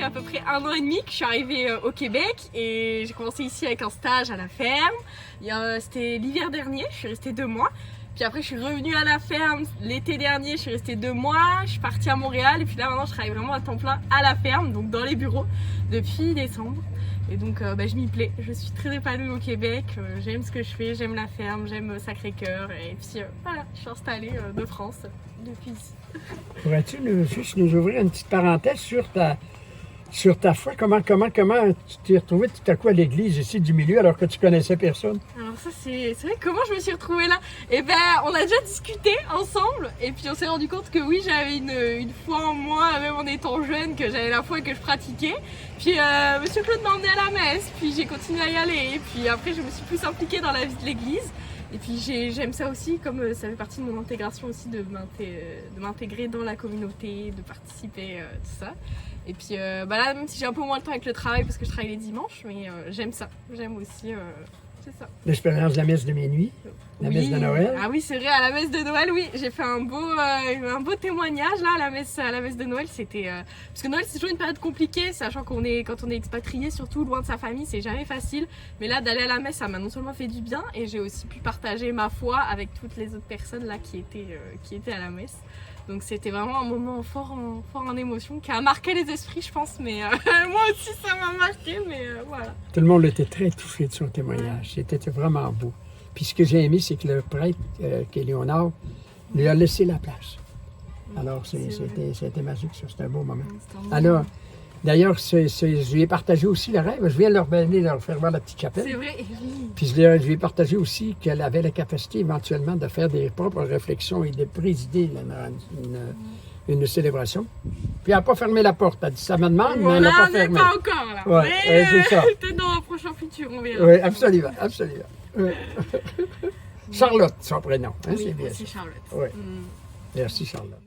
à peu près 1 an et demi que je suis arrivée au Québec et j'ai commencé ici avec un stage à la ferme. C'était l'hiver dernier, je suis restée 2 mois. Puis après je suis revenue à la ferme l'été dernier, je suis restée 2 mois, je suis partie à Montréal et puis là maintenant je travaille vraiment à temps plein à la ferme, donc dans les bureaux depuis décembre. Et donc je m'y plais, je suis très épanouie au Québec, j'aime ce que je fais, j'aime la ferme, j'aime Sacré-Cœur et puis voilà, je suis installée de France depuis ici. Pourrais-tu juste nous ouvrir une petite parenthèse sur ta foi? Comment tu t'es retrouvé tout à coup à l'église ici du milieu alors que tu connaissais personne? Alors ça c'est vrai, comment je me suis retrouvée là? Eh ben on a déjà discuté ensemble et puis on s'est rendu compte que oui j'avais une foi en moi, même en étant jeune, que j'avais la foi et que je pratiquais. Puis Monsieur Claude m'a emmenée à la messe, puis j'ai continué à y aller et puis après je me suis plus impliquée dans la vie de l'église. Et puis j'aime ça aussi, comme ça fait partie de mon intégration aussi, de m'intégrer dans la communauté, de participer, tout ça. Et puis là, même si j'ai un peu moins de temps avec le travail, parce que je travaille les dimanches, mais j'aime ça. J'aime aussi, c'est ça. L'expérience de la messe de minuit, la messe de Noël. Ah oui, c'est vrai, à la messe de Noël, oui. J'ai fait un beau témoignage là, à la messe de Noël. C'était parce que Noël, c'est toujours une période compliquée, sachant quand on est expatrié, surtout loin de sa famille, c'est jamais facile. Mais là, d'aller à la messe, ça m'a non seulement fait du bien, et j'ai aussi pu partager ma foi avec toutes les autres personnes là qui étaient à la messe. Donc c'était vraiment un moment fort en émotion, qui a marqué les esprits, je pense. Mais moi aussi, ça m'a marqué, mais voilà. Tout le monde était très touché de son témoignage. C'était vraiment beau. Puis ce que j'ai aimé, c'est que le prêtre, qui est Léonard, lui a laissé la place. Alors, c'était magique, ça. C'était un beau moment. Alors, d'ailleurs, je lui ai partagé aussi le rêve. Je viens de leur faire voir la petite chapelle. C'est vrai. Puis je lui ai partagé aussi qu'elle avait la capacité éventuellement de faire des propres réflexions et de présider une célébration. Puis elle n'a pas fermé la porte. Elle a dit ça me demande, mais elle n'a pas fermé. Pas encore, là. Ouais, c'est ça. Peut-être dans un prochain futur, on verra. Oui, absolument. Charlotte, son prénom. Hein, Oui, c'est bien c'est ça. Charlotte. Oui. Merci, Charlotte.